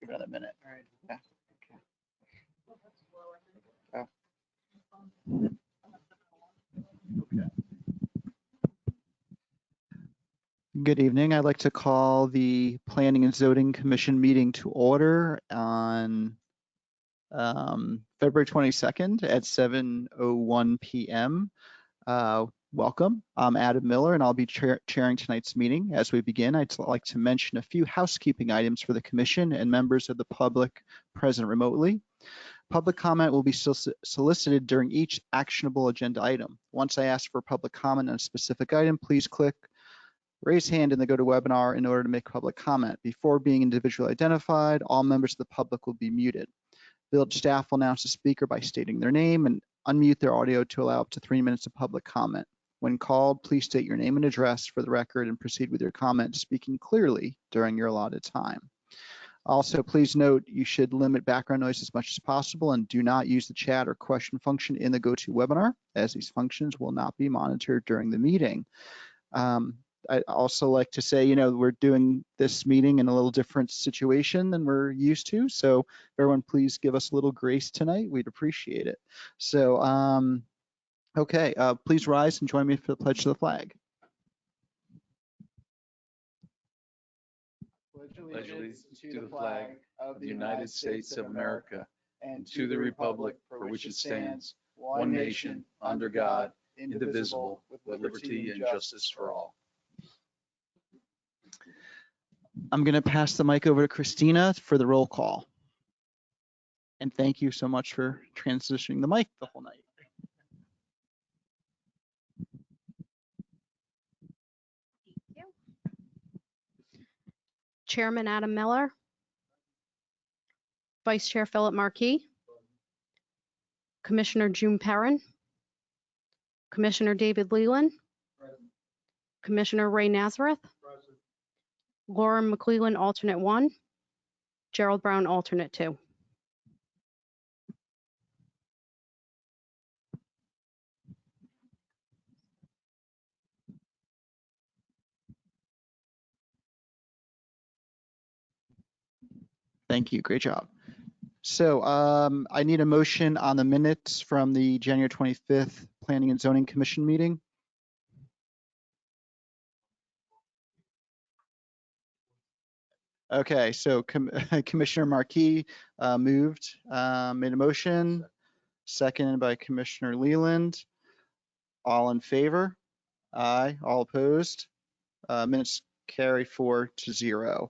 Give it another minute. All right. Yeah. Okay. Good evening. I'd like to call the Planning and Zoning Commission meeting to order on February 22nd at 7:01 p.m. Welcome. I'm Adam Miller, and I'll be chairing tonight's meeting. As we begin, I'd like to mention a few housekeeping items for the commission and members of the public present remotely. Public comment will be solicited during each actionable agenda item. Once I ask for public comment on a specific item, please click raise hand in the GoToWebinar in order to make public comment. Before being individually identified, all members of the public will be muted. Village staff will announce the speaker by stating their name and unmute their audio to allow up to 3 minutes of public comment. When called, please state your name and address for the record and proceed with your comment, speaking clearly during your allotted time. Also, please note you should limit background noise as much as possible and do not use the chat or question function in the GoToWebinar, as these functions will not be monitored during the meeting. I'd also like to say, we're doing this meeting in a little different situation than we're used to. So everyone, please give us a little grace tonight. We'd appreciate it. So, okay, please rise and join me for the pledge to the flag. Pledge allegiance to the flag of the United States of America and to the republic for which it stands, one nation, under God, indivisible, with liberty and justice for all. I'm going to pass the mic over to Christina for the roll call. And thank you so much for transitioning the mic the whole night. Thank you. Chairman Adam Miller. Vice Chair Philip Marquis. Commissioner June Perrin. Commissioner David Leland. Present. Commissioner Ray Nazareth. Present. Laura McClellan, alternate 1. Gerald Brown, alternate 2. Thank you. Great job. So I need a motion on the minutes from the January 25th Planning and Zoning Commission meeting. Okay, so Commissioner Marquis moved, made a motion, seconded by Commissioner Leland. All in favor? Aye. All opposed? Minutes carry 4-0.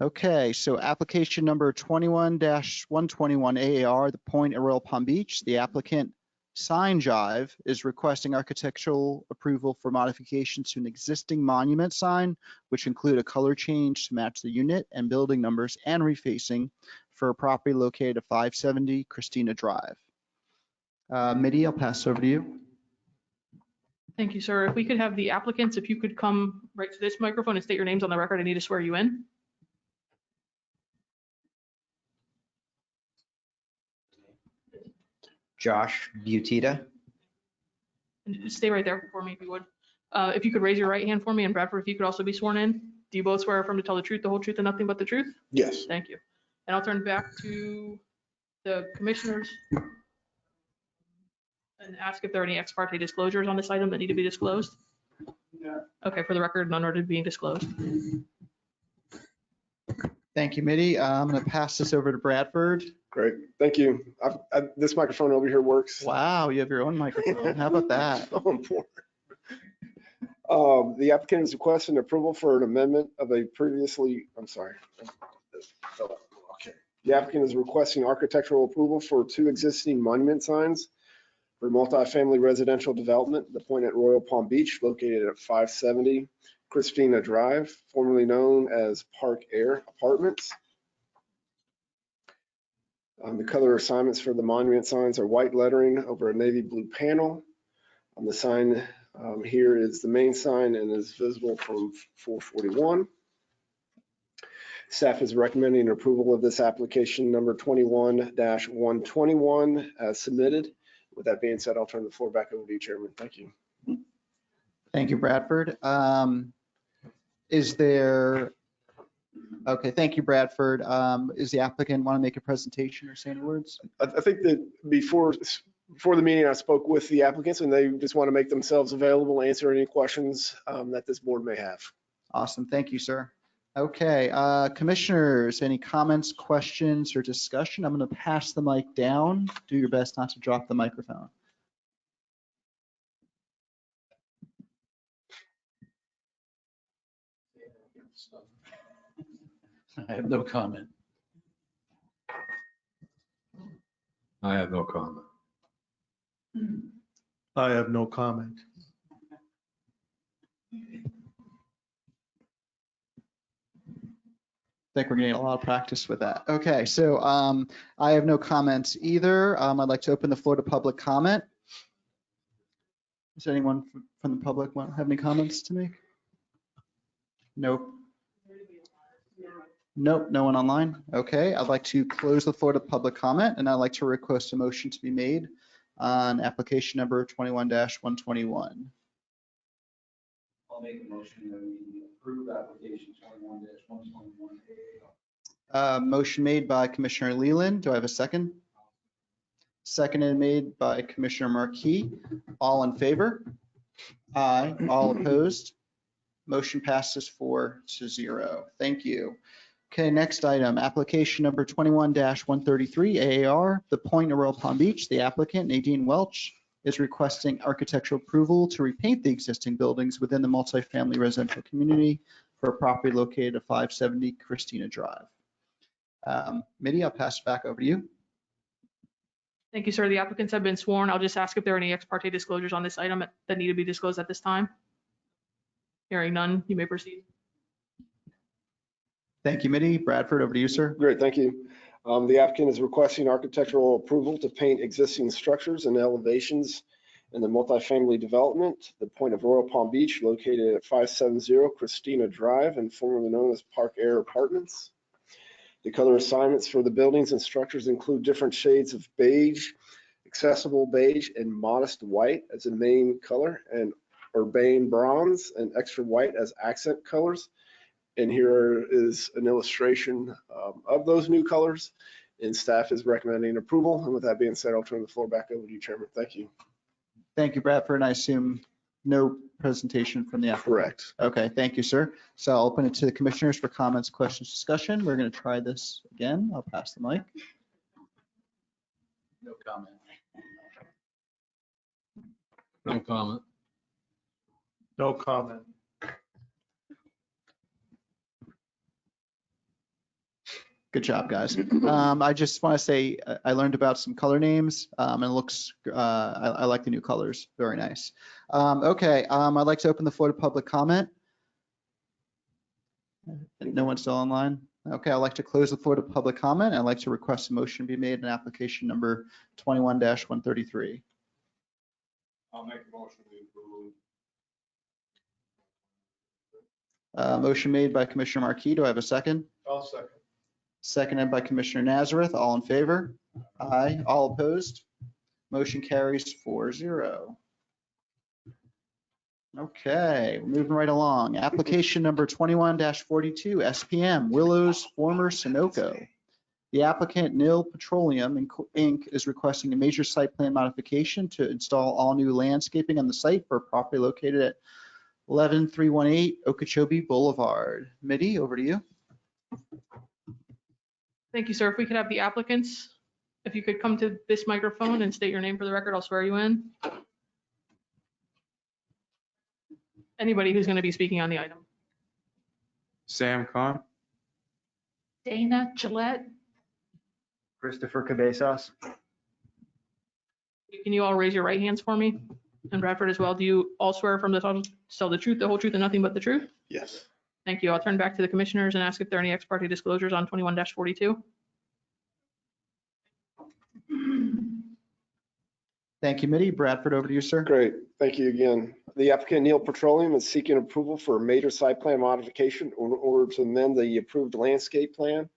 Okay, so application number 21-121 AAR, The Point at Royal Palm Beach. The applicant, Sign Jive, is requesting architectural approval for modifications to an existing monument sign, which include a color change to match the unit and building numbers and refacing for a property located at 570 Christina Drive. Mitty, I'll pass it over to you. Thank you, sir. If we could have the applicants, if you could come right to this microphone and state your names on the record, I need to swear you in. Josh Butita. And stay right there for me if you would. If you could raise your right hand for me, and Bradford, if you could also be sworn in. Do you both swear affirm to tell the truth, the whole truth, and nothing but the truth? Yes. Thank you. And I'll turn back to the commissioners and ask if there are any ex parte disclosures on this item that need to be disclosed. Yeah. Okay, for the record, none are to be disclosed. Thank you, Mitty. I'm going to pass this over to Bradford. Great. Thank you. This microphone over here works. Wow, you have your own microphone. How about that? So important. The applicant is requesting approval for an amendment of a previously, Okay. The applicant is requesting architectural approval for 2 existing monument signs for multifamily residential development, The Point at Royal Palm Beach, located at 570 Christina Drive, formerly known as Park Air Apartments. The color assignments for the monument signs are white lettering over a navy blue panel. The sign here is the main sign and is visible from 441. Staff is recommending approval of this application number 21-121 as submitted. With that being said, I'll turn the floor back over to you, Chairman. Thank you. Thank you, Bradford. Is there Okay, thank you, Bradford. Is the applicant want to make a presentation or say any words? I think that before the meeting, I spoke with the applicants and they just want to make themselves available, answer any questions that this board may have. Awesome, thank you, sir. Okay, commissioners, any comments, questions, or discussion? I'm going to pass the mic down. Do your best not to drop the microphone. I have no comment. I have no comment. I have no comment. I think we're getting a lot of practice with that. Okay, so I have no comments either. I'd like to open the floor to public comment. Does anyone from the public have any comments to make? Nope. Nope, no one online. Okay, I'd like to close the floor to public comment, and I'd like to request a motion to be made on application number 21-121. I'll make a motion that we approve application 21-121. Motion made by Commissioner Leland. Do I have a second? Seconded made by Commissioner Marquis. All in favor? Aye. All opposed? Motion passes 4-0. Thank you. Okay, next item, application number 21-133 AAR, The Point of Royal Palm Beach. The applicant, Nadine Welch, is requesting architectural approval to repaint the existing buildings within the multifamily residential community for a property located at 570 Christina Drive. Mitty, I'll pass it back over to you. Thank you, sir. The applicants have been sworn. I'll just ask if there are any ex parte disclosures on this item that need to be disclosed at this time. Hearing none, you may proceed. Thank you, Mitty. Bradford, over to you, sir. Great, thank you. The applicant is requesting architectural approval to paint existing structures and elevations in the multifamily development, The Point of Royal Palm Beach, located at 570 Christina Drive and formerly known as Park Air Apartments. The color assignments for the buildings and structures include different shades of beige, accessible beige, and modest white as a main color, and urbane bronze and extra white as accent colors. And here is an illustration of those new colors, and staff is recommending approval. And with that being said, I'll turn the floor back over to you, Chairman. Thank you. Thank you, Bradford. And I assume no presentation from the applicant. Correct. Okay, thank you, sir. So I'll open it to the commissioners for comments, questions, discussion. We're going to try this again. I'll pass the mic. No comment. No comment. No comment. Good job, guys. I just want to say I learned about some color names and it looks, I like the new colors. Very nice. Okay, I'd like to open the floor to public comment. No one's still online? Okay, I'd like to close the floor to public comment. I'd like to request a motion be made in application number 21-133. I'll make a motion to approve. Motion made by Commissioner Marquis. Do I have a second? I'll second. Seconded by Commissioner Nazareth. All in favor? Aye. All opposed? Motion carries 4-0. Okay, we're moving right along. Application number 21-42 SPM Willows, former Sunoco. The applicant, Nil Petroleum Inc., is requesting a major site plan modification to install all new landscaping on the site for a property located at 11318 Okeechobee Boulevard. Mitty, over to you. Thank you, sir. If we could have the applicants, if you could come to this microphone and state your name for the record, I'll swear you in. Anybody who's going to be speaking on the item. Sam Khan. Dana Gillette. Christopher Cabezas. Can you all raise your right hands for me? And Bradford as well. Do you all swear from the tell the truth, the whole truth, and nothing but the truth? Yes. Thank you. I'll turn back to the commissioners and ask if there are any ex parte disclosures on 21-42. Thank you, Mitty. Bradford, over to you, sir. Great, thank you again. The applicant, Nil Petroleum, is seeking approval for a major site plan modification in order to amend the approved landscape plan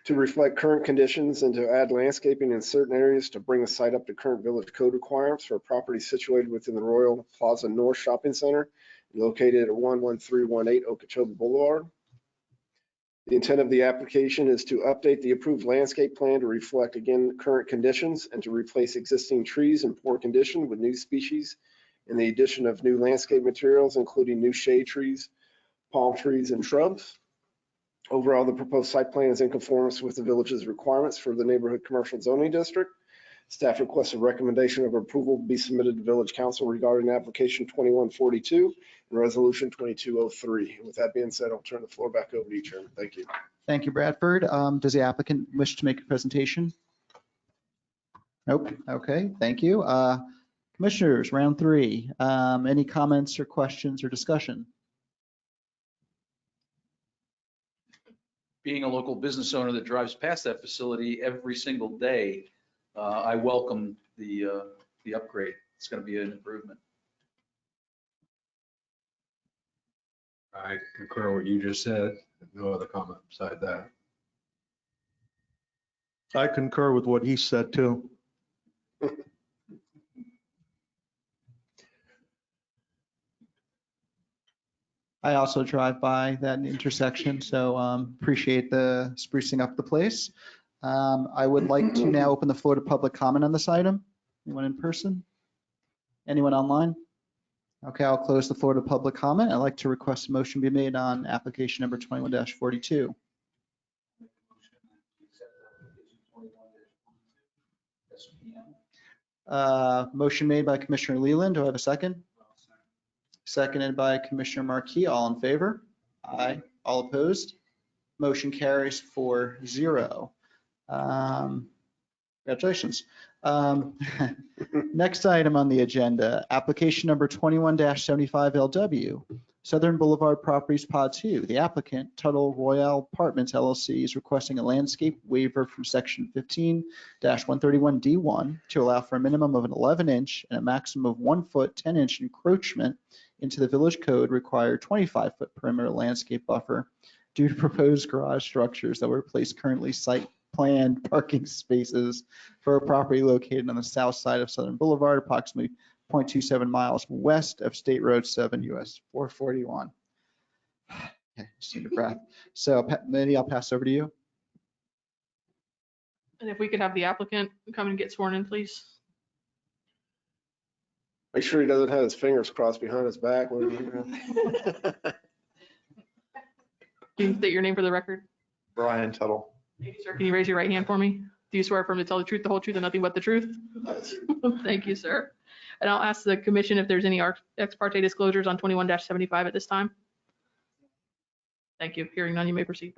to reflect current conditions and to add landscaping in certain areas to bring the site up to current village code requirements for a property situated within the Royal Plaza North Shopping Center located at 11318 Okeechobee Boulevard. The intent of the application is to update the approved landscape plan to reflect, again, current conditions and to replace existing trees in poor condition with new species and the addition of new landscape materials, including new shade trees, palm trees, and shrubs. Overall, the proposed site plan is in conformance with the village's requirements for the neighborhood commercial zoning district. Staff requests a recommendation of approval be submitted to Village Council regarding application 2142 and resolution 2203. With that being said, I'll turn the floor back over to you, Chairman. Thank you. Thank you, Bradford. Does the applicant wish to make a presentation? Nope. Okay, thank you. Commissioners, round three. Any comments or questions or discussion? Being a local business owner that drives past that facility every single day, I welcome the upgrade. It's going to be an improvement. I concur what you just said. No other comment beside that. I concur with what he said too. I also drive by that intersection, so appreciate the sprucing up the place. I would like to now open the floor to public comment on this item. Anyone in person? Anyone online? Okay, I'll close the floor to public comment. I'd like to request a motion be made on application number 21-42. Motion made by Commissioner Leland. Do I have a second? Seconded by Commissioner Marquis. All in favor? Aye. All opposed? Motion carries 4-0. Congratulations. Next item on the agenda, application number 21-75LW, Southern Boulevard Properties Pod 2. The applicant, Tuttle Royale Apartments LLC, is requesting a landscape waiver from section 15-131D1 to allow for a minimum of an 11-inch and a maximum of 1 foot 10-inch encroachment into the village code required 25-foot perimeter landscape buffer due to proposed garage structures that were placed currently site planned parking spaces for a property located on the south side of Southern Boulevard, approximately 0.27 miles west of State Road 7 US 441. Okay, just need a breath. So Minnie, I'll pass over to you. And if we could have the applicant come and get sworn in, please. Make sure he doesn't have his fingers crossed behind his back. Can you state your name for the record? Brian Tuttle. Thank you, sir. Can you raise your right hand for me? Do you swear affirm to tell the truth, the whole truth, and nothing but the truth? Thank you, sir. And I'll ask the commission if there's any ex parte disclosures on 21-75 at this time. Thank you. Hearing none, you may proceed.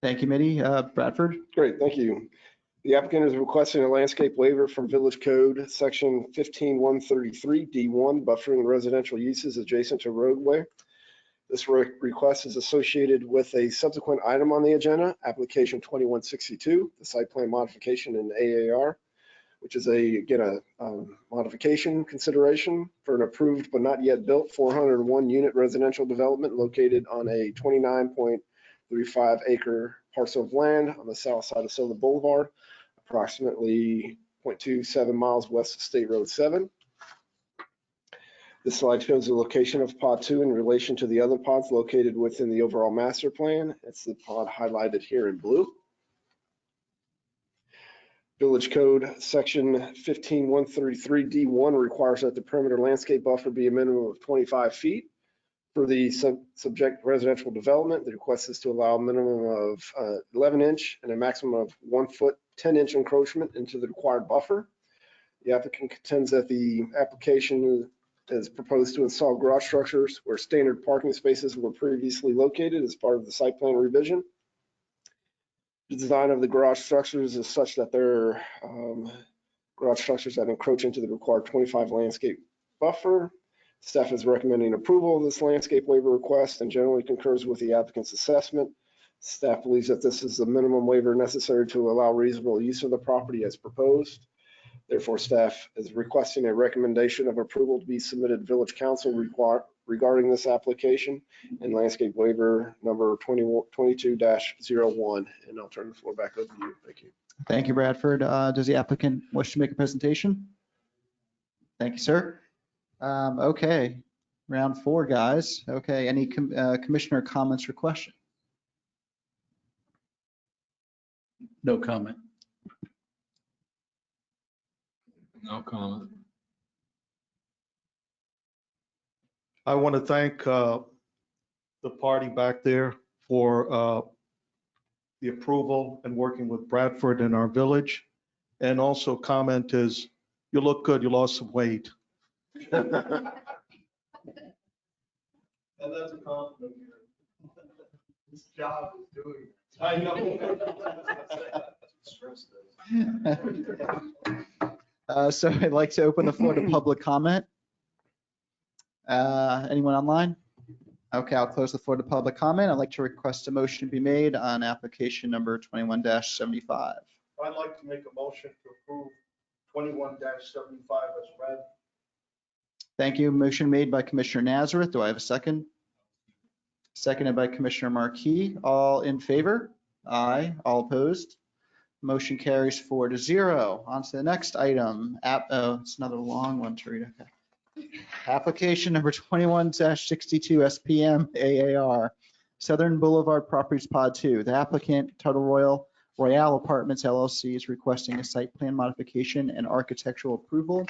Thank you, Minnie. Bradford. Great, thank you. The applicant is requesting a landscape waiver from Village Code, section 15-133D1, buffering residential uses adjacent to roadway. This request is associated with a subsequent item on the agenda, application 2162, the site plan modification in AAR, which is a modification consideration for an approved but not yet built 401 unit residential development located on a 29.35 acre parcel of land on the south side of Southern Boulevard, approximately 0.27 miles west of State Road 7. This slide shows the location of pod 2 in relation to the other pods located within the overall master plan. It's the pod highlighted here in blue. Village Code section 15-133D1 requires that the perimeter landscape buffer be a minimum of 25 feet. For the subject residential development, the request is to allow a minimum of 11-inch and a maximum of 1 foot 10-inch encroachment into the required buffer. The applicant contends that the application is proposed to install garage structures where standard parking spaces were previously located as part of the site plan revision. The design of the garage structures is such that they're garage structures that encroach into the required 25 landscape buffer. Staff is recommending approval of this landscape waiver request and generally concurs with the applicant's assessment. Staff believes that this is the minimum waiver necessary to allow reasonable use of the property as proposed. Therefore, staff is requesting a recommendation of approval to be submitted to Village Council regarding this application and landscape waiver number 22-01. And I'll turn the floor back over to you. Thank you. Thank you, Bradford. Does the applicant wish to make a presentation? Thank you, sir. Okay. Round 4, guys. Okay, any commissioner comments or questions? No comment. No comment. I want to thank the party back there for the approval and working with Bradford in our village. And also comment is, you look good, you lost some weight. And that's a compliment. This job is doing. I know. So I'd like to open the floor to public comment. Anyone online? Okay, I'll close the floor to public comment. I'd like to request a motion be made on application number 21-75. I'd like to make a motion to approve 21-75 as read. Thank you. Motion made by Commissioner Nazareth. Do I have a second? Seconded by Commissioner Marquis. All in favor? Aye. All opposed? Motion carries 4-0. On to the next item. It's another long one to read. Okay. Application number 21-62 SPM AAR, Southern Boulevard Properties Pod 2. The applicant, Total Royale Apartments LLC, is requesting a site plan modification and architectural approval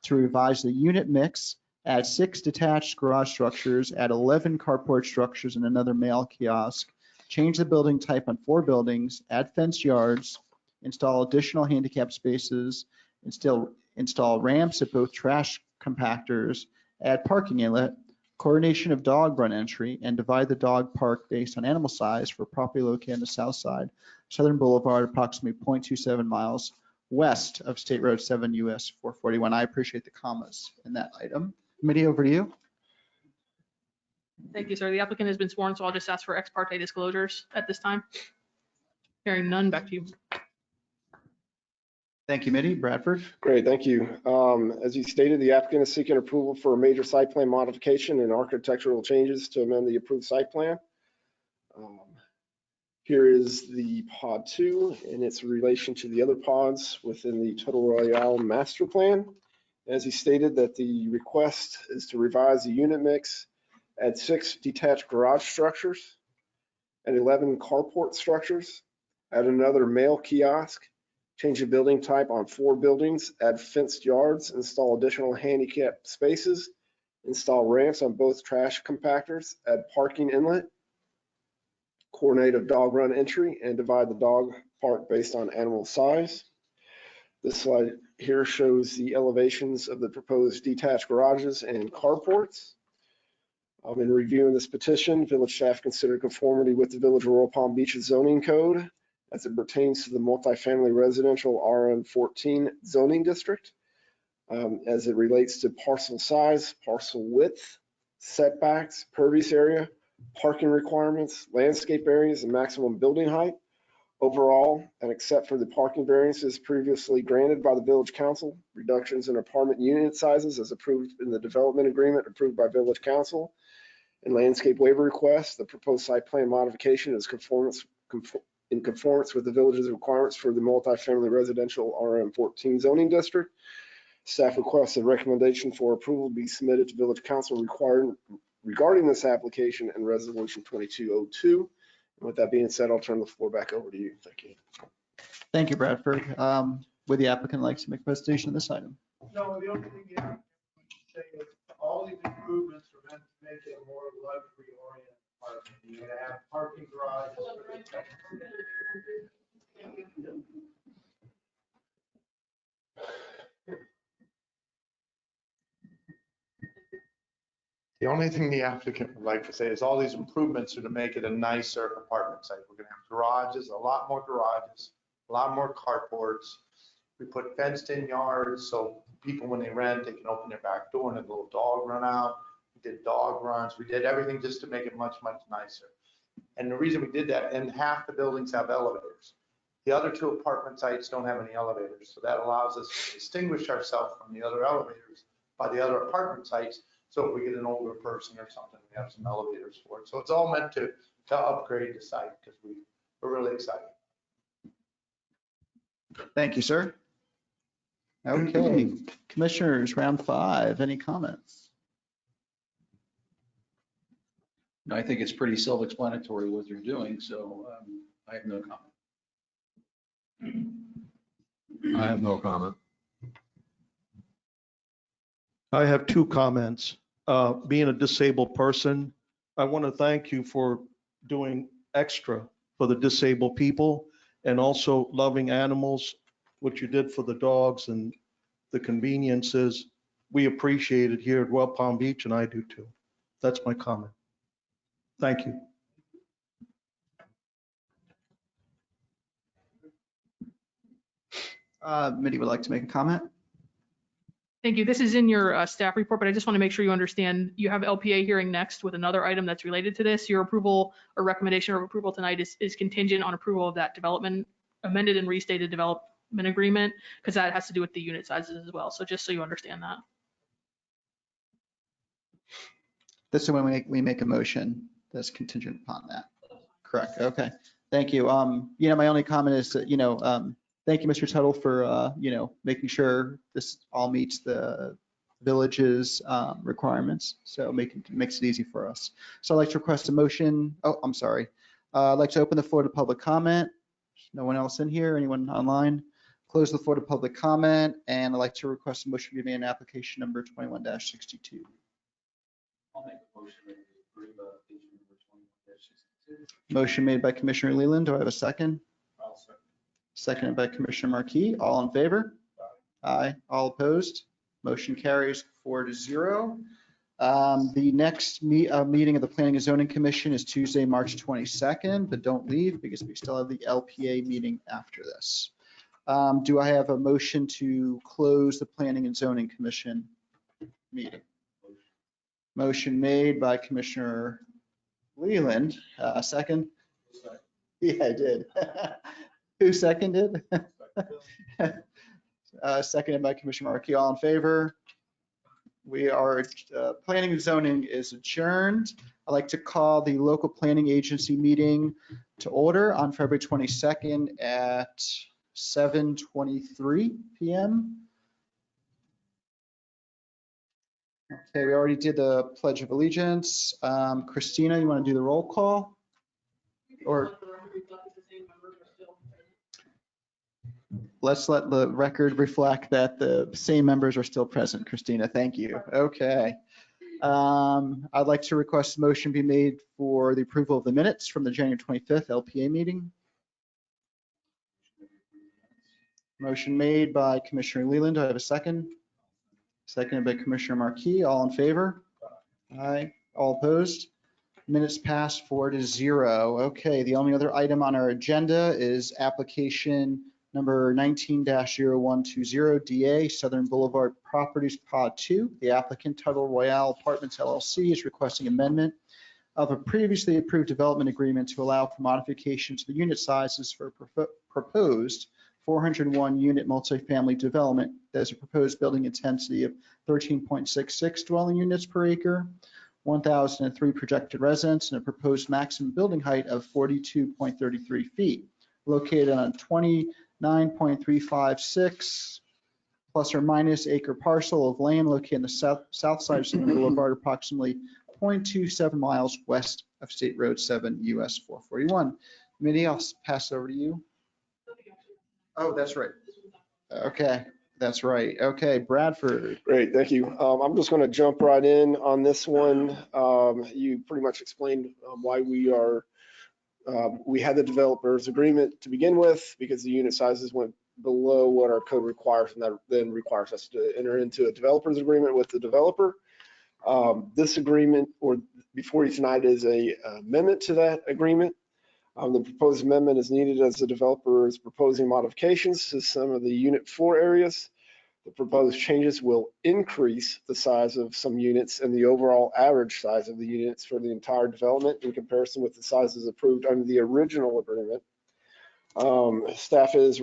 to revise the unit mix, add 6 detached garage structures, add 11 carport structures and another mail kiosk, change the building type on 4 buildings, add fenced yards, install additional handicap spaces, install ramps at both trash compactors, add parking inlet, coordination of dog run entry, and divide the dog park based on animal size for property located on the south side, Southern Boulevard, approximately 0.27 miles west of State Road 7 US 441. I appreciate the commas in that item. Committee, over to you. Thank you, sir. The applicant has been sworn, so I'll just ask for ex parte disclosures at this time. Hearing none, back to you. Thank you, Mitty. Bradford. Great, thank you. As you stated, the applicant is seeking approval for a major site plan modification and architectural changes to amend the approved site plan. Here is the pod 2 in its relation to the other pods within the Total Royale master plan. As he stated, that the request is to revise the unit mix, add 6 detached garage structures and 11 carport structures, add another mail kiosk, change the building type on 4 buildings, add fenced yards, install additional handicap spaces, install ramps on both trash compactors, add parking inlet, coordinate of dog run entry, and divide the dog park based on animal size. This slide here shows the elevations of the proposed detached garages and carports. In reviewing this petition, village staff considered conformity with the Village of Royal Palm Beach's zoning code as it pertains to the multifamily residential RM14 zoning district, as it relates to parcel size, parcel width, setbacks, pervious area, parking requirements, landscape areas, and maximum building height. Overall, and except for the parking variances previously granted by the village council, reductions in apartment unit sizes as approved in the development agreement approved by village council, and landscape waiver requests, the proposed site plan modification is in conformance with the village's requirements for the multifamily residential RM14 zoning district. Staff requests a recommendation for approval be submitted to village council regarding this application and resolution 2202. And with that being said, I'll turn the floor back over to you. Thank you. Thank you, Bradford. Would the applicant like to make a presentation on this item? No, the only thing you have to say is all these improvements are meant to make it a more luxury oriented apartment. You're gonna have parking garages. The only thing the applicant would like to say is all these improvements are to make it a nicer apartment site. We're gonna have garages, a lot more carports. We put fenced in yards, so people, when they rent, they can open their back door and a little dog run out. We did dog runs. We did everything just to make it much, much nicer. And the reason we did that, and half the buildings have elevators. The other 2 apartment sites don't have any elevators. So that allows us to distinguish ourselves from the other elevators by the other apartment sites. So if we get an older person or something, we have some elevators for it. So it's all meant to upgrade the site because we're really excited. Thank you, sir. Okay, commissioners, round 5, any comments? I think it's pretty self-explanatory what they're doing, so I have no comment. I have no comment. I have two comments. Being a disabled person, I want to thank you for doing extra for the disabled people and also loving animals, what you did for the dogs and the conveniences. We appreciate it here at Royal Palm Beach, and I do too. That's my comment. Thank you. Mitty would like to make a comment. Thank you. This is in your staff report, but I just want to make sure you understand you have LPA hearing next with another item that's related to this. Your approval or recommendation of approval tonight is contingent on approval of that development, amended and restated development agreement, because that has to do with the unit sizes as well. So just so you understand that. This is when we make a motion that's contingent upon that. Correct. Okay. Thank you. My only comment is that, thank you, Mr. Tuttle, for, making sure this all meets the village's requirements. So makes it easy for us. So I'd like to request a motion. Oh, I'm sorry. I'd like to open the floor to public comment. No one else in here? Anyone online? Close the floor to public comment. And I'd like to request a motion to be made in application number 21-62. I'll make a motion to approve application number 21-62. Motion made by Commissioner Leland. Do I have a second? I'll second. Seconded by Commissioner Marquis. All in favor? Aye. All opposed? Motion carries 4-0. The next meeting of the Planning and Zoning Commission is Tuesday, March 22nd, but don't leave because we still have the LPA meeting after this. Do I have a motion to close the Planning and Zoning Commission meeting? Motion made by Commissioner Leland. Second? Yeah, I did. Who seconded? Seconded by Commissioner Markey. All in favor? We are, Planning and Zoning is adjourned. I'd like to call the local planning agency meeting to order on February 22nd at 7:23 p.m. Okay, we already did the Pledge of Allegiance. Christina, you want to do the roll call? Or let's let the record reflect that the same members are still present, Christina. Thank you. Okay. I'd like to request a motion be made for the approval of the minutes from the January 25th LPA meeting. Motion made by Commissioner Leland. Do I have a second? Seconded by Commissioner Marquis. All in favor? Aye. All opposed? Minutes passed 4-0. Okay, the only other item on our agenda is application number 19-0120 DA Southern Boulevard Properties Pod 2. The applicant, Tuttle Royale Apartments LLC, is requesting amendment of a previously approved development agreement to allow for modification to the unit sizes for proposed 401 unit multifamily development. There's a proposed building intensity of 13.66 dwelling units per acre, 1,003 projected residents, and a proposed maximum building height of 42.33 feet, located on 29.356 plus or minus acre parcel of land located on the south side of Southern Boulevard, approximately 0.27 miles west of State Road 7 US 441. Minnie, I'll pass it over to you. Oh, that's right. Okay, that's right. Okay, Bradford. Great, thank you. I'm just going to jump right in on this one. You pretty much explained why we had the developer's agreement to begin with because the unit sizes went below what our code requires, and that then requires us to enter into a developer's agreement with the developer. This agreement, or before you tonight, is a amendment to that agreement. The proposed amendment is needed as the developer is proposing modifications to some of the unit floor areas. The proposed changes will increase the size of some units and the overall average size of the units for the entire development in comparison with the sizes approved under the original agreement. Staff is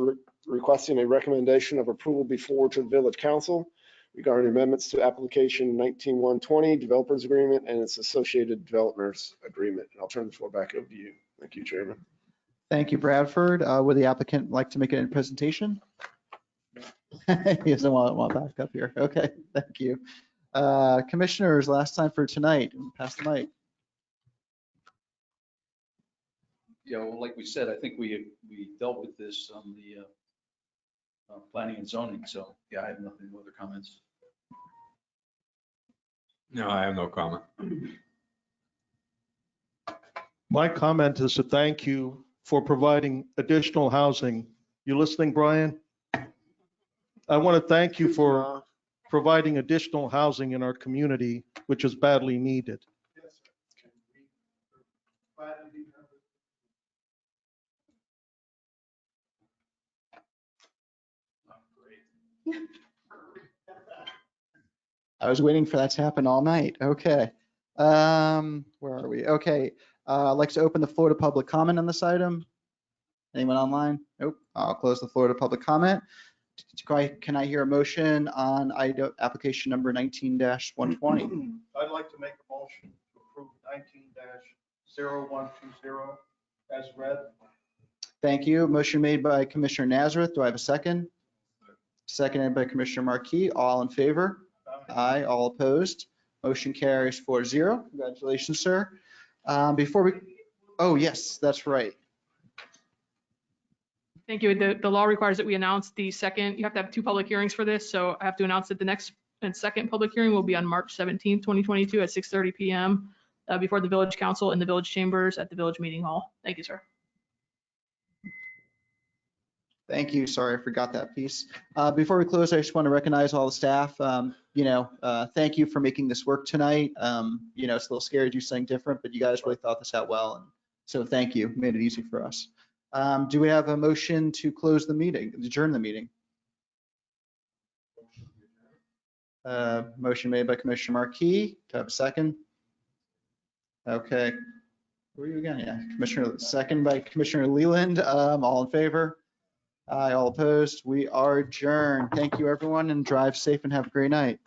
requesting a recommendation of approval before to the Village Council regarding amendments to application 19-120 developers agreement and its associated developers agreement. And I'll turn the floor back over to you. Thank you, Chairman. Thank you, Bradford. Would the applicant like to make a presentation? He doesn't want back up here. Okay, thank you. Commissioners, last time for tonight. Pass the mic. Yeah, well, like we said, I think we dealt with this on the planning and zoning. So yeah, I have nothing, no other comments. No, I have no comment. My comment is to thank you for providing additional housing. You listening, Brian? I want to thank you for providing additional housing in our community, which is badly needed. I was waiting for that to happen all night. Okay. Where are we? Okay. I'd like to open the floor to public comment on this item. Anyone online? Nope. I'll close the floor to public comment. Can I hear a motion on application number 19-120? I'd like to make a motion to approve 19-0120 as read. Thank you. Motion made by Commissioner Nazareth. Do I have a second? Seconded by Commissioner Marquis. All in favor? Aye. All opposed? Motion carries 4-0. Congratulations, sir. Oh, yes, that's right. Thank you. The law requires that we announce the second, you have to have 2 public hearings for this. So I have to announce that the next and second public hearing will be on March 17th, 2022 at 6:30 PM before the village council in the village chambers at the village meeting hall. Thank you, sir. Thank you. Sorry, I forgot that piece. Before we close, I just want to recognize all the staff. Thank you for making this work tonight. It's a little scary to do something different, but you guys really thought this out well. And so thank you. Made it easy for us. Do we have a motion to close the meeting, adjourn the meeting? Motion made by Commissioner Marquis. Do I have a second? Okay. Where are you again? Yeah, second by Commissioner Leland. All in favor? Aye, all opposed. We are adjourned. Thank you, everyone, and drive safe and have a great night.